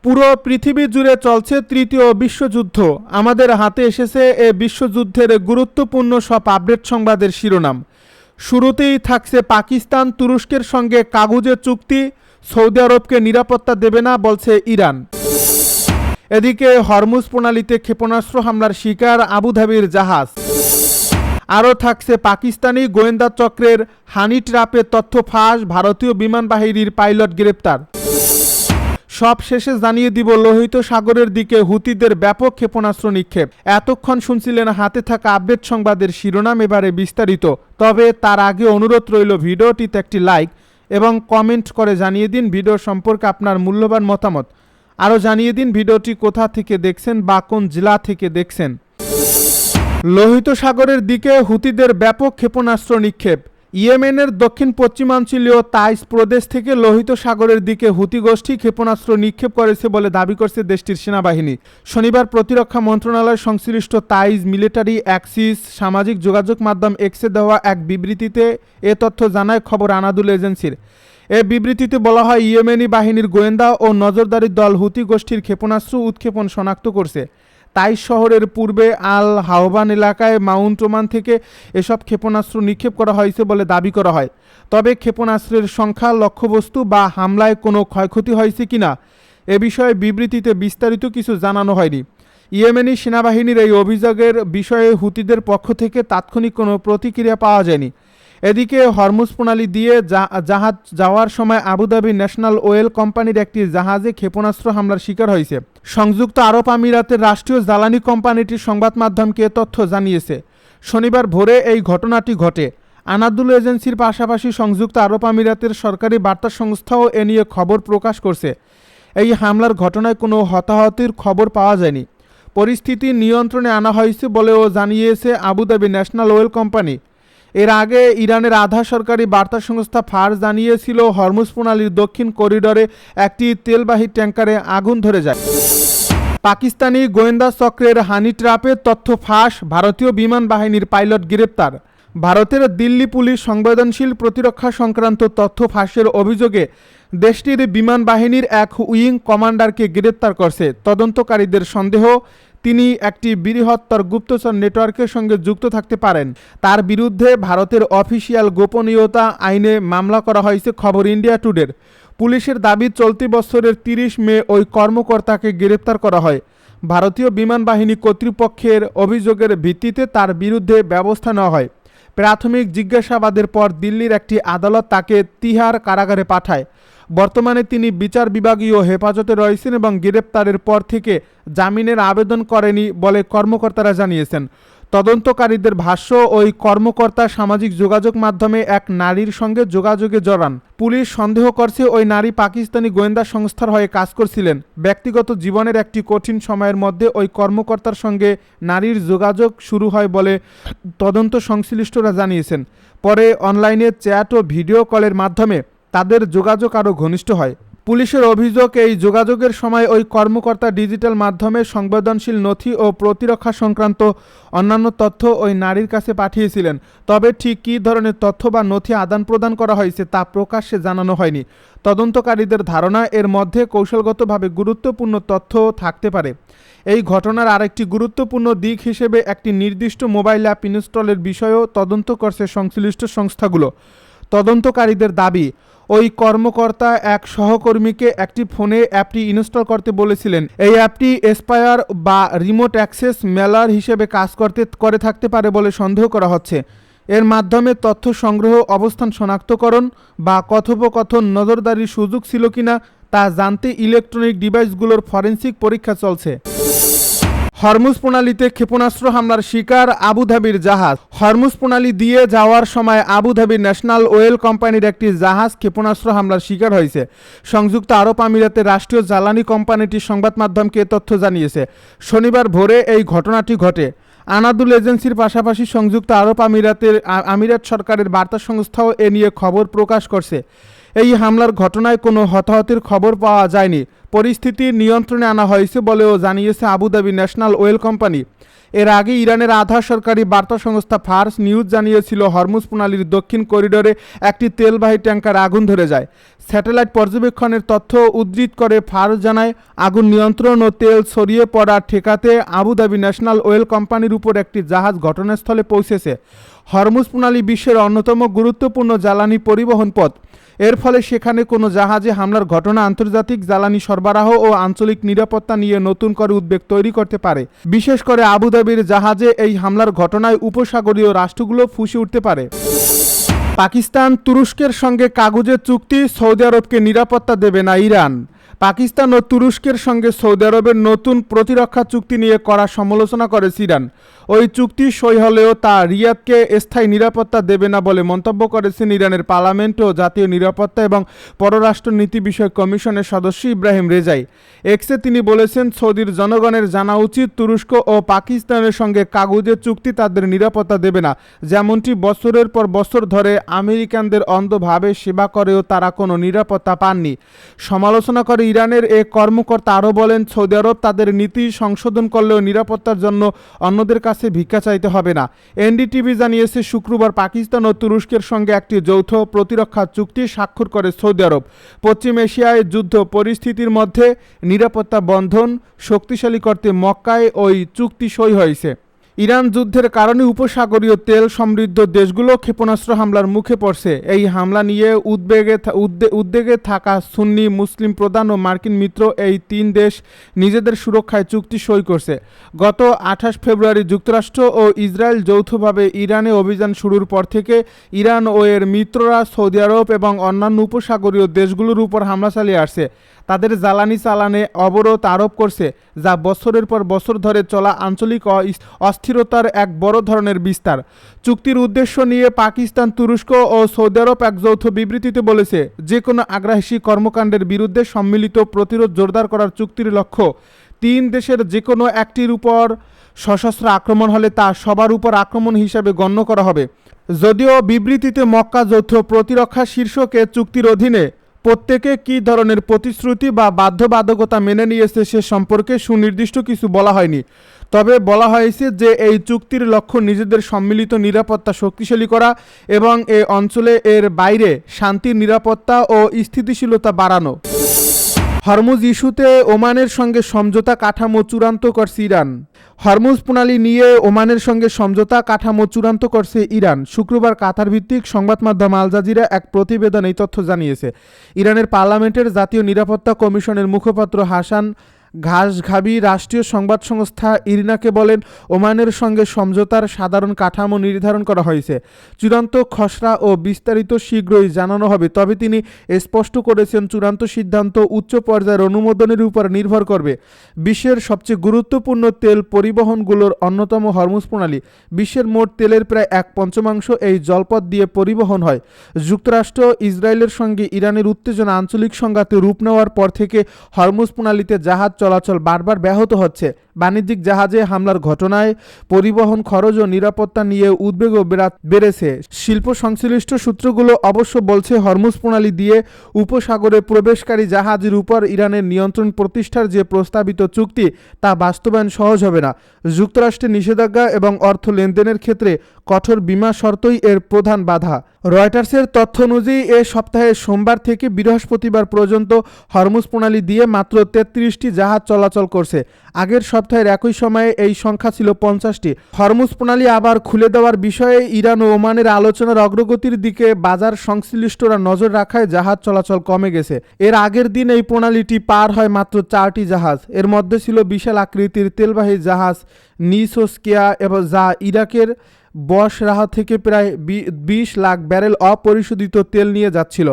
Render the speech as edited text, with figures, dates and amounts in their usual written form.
পুরো পৃথিবী জুড়ে চলছে তৃতীয় বিশ্বযুদ্ধ। আমাদের হাতে এসেছে এ বিশ্বযুদ্ধের গুরুত্বপূর্ণ সব আপডেট সংবাদের শিরোনাম। শুরুতেই থাকছে পাকিস্তান তুরস্কের সঙ্গে কাগুজে চুক্তি, সৌদি আরবকে নিরাপত্তা দেবে না বলছে ইরান। এদিকে হরমুজ প্রণালীতে ক্ষেপণাস্ত্র হামলার শিকার আবুধাবির জাহাজ। আরও থাকছে পাকিস্তানি গোয়েন্দা চক্রের হানি ট্র্যাপের তথ্য ফাঁস, ভারতীয় বিমান বাহিনীর পাইলট গ্রেপ্তার। সব শেষে জানিয়ে দিব লোহিত সাগরের দিকে হুতিদের ব্যাপক ক্ষেপণাস্ত্র নিক্ষেপ। এতক্ষণ শুনছিলেন হাতে থাকা আপডেট সংবাদের শিরোনাম, এবারে বিস্তারিত। তবে তার আগে অনুরোধ রইল ভিডিওটিতে একটি লাইক এবং কমেন্ট করে জানিয়ে দিন ভিডিও সম্পর্কে আপনার মূল্যবান মতামত। আরও জানিয়ে দিন ভিডিওটি কোথা থেকে দেখছেন বা কোন জেলা থেকে দেখছেন। লোহিত সাগরের দিকে হুতিদের ব্যাপক ক্ষেপণাস্ত্র নিক্ষেপ। ইয়েমেনের দক্ষিণ পশ্চিমাঞ্চলীয় তাইস প্রদেশ থেকে লোহিত সাগরের দিকে হুতি গোষ্ঠী ক্ষেপণাস্ত্র নিক্ষেপ করেছে বলে দাবি করছে দেশটির সেনাবাহিনী। শনিবার প্রতিরক্ষা মন্ত্রণালয় সংশ্লিষ্ট তাইজ মিলিটারি অ্যাক্সিস সামাজিক যোগাযোগ মাধ্যম এক্সে দেওয়া এক বিবৃতিতে এ তথ্য জানায় খবর আনাদুল এজেন্সির। এ বিবৃতিতে বলা হয়, ইয়েমেনি বাহিনীর গোয়েন্দা ও নজরদারি দল হুতি গোষ্ঠীর ক্ষেপণাস্ত্র উৎক্ষেপণ শনাক্ত করছে। তাইস শহরের পূর্বে আল হাওবান এলাকায় মাউন্ট ওমান থেকে এসব ক্ষেপণাস্ত্র নিক্ষেপ করা হয়েছে বলে দাবি করা হয়। তবে ক্ষেপণাস্ত্রের সংখ্যা, লক্ষ্যবস্তু বা হামলায় কোনো ক্ষয়ক্ষতি হয়েছে কিনা এ বিষয়ে বিবৃতিতে বিস্তারিত কিছু জানানো হয়নি। ইয়েমেনি সেনাবাহিনীর এই অভিযোগের বিষয়ে হুতিদের পক্ষ থেকে তাৎক্ষণিক কোনো প্রতিক্রিয়া পাওয়া যায়নি। এদিকে হরমুজ প্রণালী দিয়ে জাহাজ যাওয়ার সময় আবুধাবি ন্যাশনাল অয়েল কোম্পানির একটি জাহাজে ক্ষেপণাস্ত্র হামলার শিকার হয়েছে। সংযুক্ত আরব আমিরাতের রাষ্ট্রীয় জ্বালানি কোম্পানিটির সংবাদ মাধ্যমকে তথ্য জানিয়েছে। শনিবার ভোরে এই ঘটনাটি ঘটে। আনাদুল এজেন্সির পাশাপাশি সংযুক্ত আরব আমিরাতের সরকারি বার্তা সংস্থাও এ নিয়ে খবর প্রকাশ করছে। এই হামলার ঘটনায় কোনো হতাহতের খবর পাওয়া যায়নি। পরিস্থিতি নিয়ন্ত্রণে আনা হয়েছে বলেও জানিয়েছে আবুধাবি ন্যাশনাল অয়েল কোম্পানি। এর আগে ইরানের আধা সরকারি বার্তা সংস্থা ফার্স জানিয়েছিল, হরমুজ প্রণালীর দক্ষিণ করিডরে একটি তেলবাহী ট্যাঙ্কারে আগুন ধরে যায়। পাকিস্তানি গোয়েন্দা চক্রের হানি ট্র্যাপের তথ্য ফাঁস, ভারতীয় বিমান বাহিনীর পাইলট গ্রেপ্তার। ভারতের দিল্লি পুলিশ সংবেদনশীল প্রতিরক্ষা সংক্রান্ত তথ্য ফাঁসের অভিযোগে দেশটির বিমান বাহিনীর এক উইং কমান্ডারকে গ্রেপ্তার করছে। তদন্তকারীদের সন্দেহ, তিনি একটি বৃহত্তর গুপ্তচর নেটওয়ার্কের সঙ্গে যুক্ত থাকতে পারেন। তার বিরুদ্ধে ভারতের অফিসিয়াল গোপনীয়তা আইনে মামলা করা হয়েছে খবর ইন্ডিয়া টুডের। পুলিশের দাবি, চলতি বছরের 30 মে ওই কর্মকর্তাকে গ্রেপ্তার করা হয়। ভারতীয় বিমান বাহিনী কর্তৃপক্ষের অভিযোগের ভিত্তিতে তার বিরুদ্ধে ব্যবস্থা নেওয়া হয়। প্রাথমিক জিজ্ঞাসাবাদের পর দিল্লির একটি আদালত তাকে তিহার কারাগারে পাঠায়। বর্তমানে তিনি বিচার বিভাগীয় হেফাজতে রয়েছেন এবং গ্রেপ্তারের পর থেকে জামিনের আবেদন করেনি বলে কর্মকর্তারা জানিয়েছেন। তদন্তকারীদের ভাষ্য, ওই কর্মকর্তা সামাজিক যোগাযোগ মাধ্যমে এক নারীর সঙ্গে যোগাযোগে জড়ান। পুলিশ সন্দেহ করছে ওই নারী পাকিস্তানি গোয়েন্দা সংস্থার হয়ে কাজ করছিলেন। ব্যক্তিগত জীবনের একটি কঠিন সময়ের মধ্যে ওই কর্মকর্তার সঙ্গে নারীর যোগাযোগ শুরু হয় বলে তদন্ত সংশ্লিষ্টরা জানিয়েছেন। পরে অনলাইনে চ্যাট ও ভিডিও কলের মাধ্যমে তাদের যোগাযোগ আরও ঘনিষ্ঠ হয়। পুলিশের অভিযোগ, এই যোগাযোগের সময় ওই কর্মকর্তা ডিজিটাল মাধ্যমে সংবেদনশীল নথি ও প্রতিরক্ষা সংক্রান্ত অন্যান্য তথ্য ওই নারীর কাছে পাঠিয়েছিলেন। তবে ঠিক কী ধরনের তথ্য বা নথি আদান প্রদান করা হয়েছে তা প্রকাশ্যে জানানো হয়নি। তদন্তকারীদের ধারণা, এর মধ্যে কৌশলগতভাবে গুরুত্বপূর্ণ তথ্য থাকতে পারে। এই ঘটনার আরেকটি গুরুত্বপূর্ণ দিক হিসেবে একটি নির্দিষ্ট মোবাইল অ্যাপ ইনস্টলের বিষয়েও তদন্ত করছে সংশ্লিষ্ট সংস্থাগুলো। তদন্তকারীদের দাবি, ওই কর্মকর্তা এক সহকর্মীকে একটি ফোনে অ্যাপটি ইনস্টল করতে বলেছিলেন। এই অ্যাপটি এসপায়ার বা রিমোট অ্যাক্সেস মেলার হিসেবে কাজ করে থাকতে পারে বলে সন্দেহ করা হচ্ছে। এর মাধ্যমে তথ্য সংগ্রহ, অবস্থান শনাক্তকরণ বা কথোপকথন নজরদারির সুযোগ ছিল কিনা তা জানতে ইলেকট্রনিক ডিভাইসগুলোর ফরেনসিক পরীক্ষা চলছে। হরমুজ প্রণালীতে ক্ষেপণাস্ত্র হামলার শিকার আবুধাবির জাহাজ। হরমুজ প্রণালী দিয়ে যাওয়ার সময় আবুধাবির ন্যাশনাল অয়েল কোম্পানির একটি জাহাজ ক্ষেপণাস্ত্র হামলার শিকার হয়েছে। সংযুক্ত আরব আমিরাতের রাষ্ট্রীয় জ্বালানি কোম্পানিটির সংবাদ মাধ্যমকে তথ্য জানিয়েছে। শনিবার ভোরে এই ঘটনাটি ঘটে। আনাদুল এজেন্সির পাশাপাশি সংযুক্ত আরব আমিরাত সরকারের বার্তা সংস্থাও এ নিয়ে খবর প্রকাশ করছে। এই হামলার ঘটনায় কোনো হতাহতের খবর পাওয়া যায়নি। পরিস্থিতি নিয়ন্ত্রণে আনা হয়েছে বলেও জানিয়েছে আবুধাবি ন্যাশনাল অয়েল কোম্পানি। এর আগে ইরানের আধা সরকারি বার্তা সংস্থা ফার্স নিউজ জানিয়েছিল হরমুজ প্রণালীর দক্ষিণ করিডোরে একটি তেলবাহী ট্যাঙ্কার আগুন ধরে যায়। স্যাটেলাইট পর্যবেক্ষণের তথ্য উদ্ধৃত করে ফার্স জানায়, আগুন নিয়ন্ত্রণ ও তেল ছড়িয়ে পড়া ঠেকাতে আবুধাবি ন্যাশনাল অয়েল কোম্পানির উপর একটি জাহাজ ঘটনাস্থলে পৌঁছেছে। হরমুজ প্রণালী বিশ্বের অন্যতম গুরুত্বপূর্ণ জ্বালানি পরিবহন পথ। এর ফলে সেখানে কোনো জাহাজে হামলার ঘটনা আন্তর্জাতিক জ্বালানি সরবরাহ ও আঞ্চলিক নিরাপত্তা নিয়ে নতুন করে উদ্বেগ তৈরি করতে পারে। বিশেষ করে আবুধাবির জাহাজে এই হামলার ঘটনায় উপসাগরীয় রাষ্ট্রগুলো ফুঁসে উঠতে পারে। পাকিস্তান তুরস্কের সঙ্গে কাগজের চুক্তি, সৌদি আরবকে নিরাপত্তা দেবে না ইরান। পাকিস্তান ও তুরস্কের সঙ্গে সৌদি আরবের নতুন প্রতিরক্ষা চুক্তি নিয়ে কড়া সমালোচনা করেছে ইরান। ওই চুক্তি সই হলেও তা রিয়াদকে স্থায়ী নিরাপত্তা দেবে না বলে মন্তব্য করেছেন ইরানের পার্লামেন্ট ও জাতীয় নিরাপত্তা এবং পররাষ্ট্র নীতি বিষয়ক কমিশনের সদস্য ইব্রাহিম রেজাই। এক্সে তিনি বলেছেন, সৌদির জনগণের জানা উচিত তুরস্ক ও পাকিস্তানের সঙ্গে কাগজের চুক্তি তাদের নিরাপত্তা দেবে না, যেমনটি বছরের পর বছর ধরে আমেরিকানদের অন্ধভাবে সেবা করেও তারা কোনো নিরাপত্তা পাননি। সমালোচনা করে ইরানের এক কর্মকর্তা আরও বলেন, সৌদি আরব তাদের নীতি সংশোধন করলেও নিরাপত্তার জন্য অন্যদের কাছে ভিক্ষা চাইতে হবে না। এনডিটিভি জানিয়েছে, শুক্রবার পাকিস্তান ও তুরস্কের সঙ্গে একটি যৌথ প্রতিরক্ষা চুক্তি স্বাক্ষর করে সৌদি আরব। পশ্চিম এশিয়ায় যুদ্ধ পরিস্থিতির মধ্যে নিরাপত্তা বন্ধন শক্তিশালী করতে মক্কায় ওই চুক্তি সই হয়েছে। ইরান যুদ্ধের কারণে উপসাগরীয় তেল সমৃদ্ধ দেশগুলো ক্ষেপণাস্ত্র হামলার মুখে পড়ছে। এই হামলা নিয়ে উদ্বেগে থাকা সুন্নি মুসলিম প্রধান ও মার্কিন মিত্র এই তিন দেশ নিজেদের সুরক্ষায় চুক্তি সই করছে। গত 28 ফেব্রুয়ারি যুক্তরাষ্ট্র ও ইসরায়েল যৌথভাবে ইরানে অভিযান শুরুর পর থেকে ইরান ও এর মিত্ররা সৌদি আরব এবং অন্যান্য উপসাগরীয় দেশগুলোর উপর হামলা চালিয়ে আসছে। তাদের জ্বালানি চালানে অবরোধ আরোপ করছে, যা বছরের পর বছর ধরে চলা আঞ্চলিক অস্থিরতার এক বড় ধরনের বিস্তার। চুক্তির উদ্দেশ্য নিয়ে পাকিস্তান, তুরস্ক ও সৌদি আরব এক যৌথ বিবৃতিতে বলেছে, যে কোনো আগ্রাসী কর্মকাণ্ডের বিরুদ্ধে সম্মিলিত প্রতিরোধ জোরদার করার চুক্তির লক্ষ্য। তিন দেশের যে কোনো একটির উপর সশস্ত্র আক্রমণ হলে তা সবার উপর আক্রমণ হিসাবে গণ্য করা হবে। যদিও বিবৃতিতে মক্কা যৌথ প্রতিরক্ষা শীর্ষকে চুক্তির অধীনে প্রত্যেকে কী ধরনের প্রতিশ্রুতি বা বাধ্যবাধকতা মেনে নিয়েছে সে সম্পর্কে সুনির্দিষ্ট কিছু বলা হয়নি। তবে বলা হয়েছে যে এই চুক্তির লক্ষ্য নিজেদের সম্মিলিত নিরাপত্তা শক্তিশালী করা এবং এ অঞ্চলে এর বাইরে শান্তির নিরাপত্তা ও স্থিতিশীলতা বাড়ানো। হরমুজ ইস্যুতে ওমানের সঙ্গে সমঝোতা কাঠামো চূড়ান্ত করছে ইরান। হরমুজ প্রণালী নিয়ে ওমানের সঙ্গে সমঝোতা কাঠামো চূড়ান্ত করছে ইরান। শুক্রবার কাতার ভিত্তিক সংবাদ মাধ্যম আল জাজিরা এক প্রতিবেদন এই তথ্য জানিয়েছে। ইরানের পার্লামেন্টের জাতীয় নিরাপত্তা কমিশনের মুখপাত্র হাসান ঘাসঘাবি রাষ্ট্রীয় সংবাদ সংস্থা ইরিনাকে বলেন, ওমানের সঙ্গে সমঝোতার সাধারণ কাঠামো নির্ধারণ করা হয়েছে। চূড়ান্ত খসড়া ও বিস্তারিত শীঘ্রই জানানো হবে। তবে তিনি স্পষ্ট করেছেন, চূড়ান্ত সিদ্ধান্ত উচ্চ পর্যায়ের অনুমোদনের উপর নির্ভর করবে। বিশ্বের সবচেয়ে গুরুত্বপূর্ণ তেল পরিবহনগুলোর অন্যতম হরমুজ প্রণালী। বিশ্বের মোট তেলের প্রায় 1/5 এই জলপথ দিয়ে পরিবহন হয়। যুক্তরাষ্ট্র ইসরায়েলের সঙ্গে ইরানের উত্তেজনা আঞ্চলিক সংঘাতে রূপ নেওয়ার পর থেকে হরমুজ প্রণালীতে জাহাজ চলাচল বারবার ব্যাহত হচ্ছে। বাণিজ্যিক জাহাজে হামলার ঘটনায় পরিবহন খরচ ও নিরাপত্তা নিয়ে উদ্বেগও বেড়েছে। শিল্প সংশ্লিষ্ট সূত্রগুলো অবশ্য বলছে, হরমুজ প্রণালী দিয়ে উপসাগরে প্রবেশকারী জাহাজের উপর ইরানের নিয়ন্ত্রণ প্রতিষ্ঠার যে প্রস্তাবিত চুক্তি তা বাস্তবায়ন সহজ হবে না। যুক্তরাষ্ট্রের নিষেধাজ্ঞা এবং অর্থ লেনদেনের ক্ষেত্রে কঠোর বীমা শর্তই এর প্রধান বাধা। রয়টার্সের তথ্য অনুযায়ী এ সপ্তাহে সোমবার থেকে বৃহস্পতিবার পর্যন্ত হরমুজ প্রণালী দিয়ে মাত্র 33টি জাহাজ চলাচল করছে। আগের সপ্তাহের একই সময়ে এই সংখ্যা ছিল 50টি। হরমুজ প্রণালী আবার খুলে দেওয়ার বিষয়ে ইরান ও ওমানের আলোচনার অগ্রগতির দিকে বাজার সংশ্লিষ্টরা নজর রাখায় জাহাজ চলাচল কমে গেছে। এর আগের দিন এই প্রণালীটি পার হয় মাত্র 4টি জাহাজ। এর মধ্যে ছিল বিশাল আকৃতির তেলবাহী জাহাজ নিসোস্কিয়া, এবং যা ইরাকের বসরাহ থেকে প্রায় 20 লাখ ব্যারেল অপরিশোধিত তেল নিয়ে যাচ্ছিল।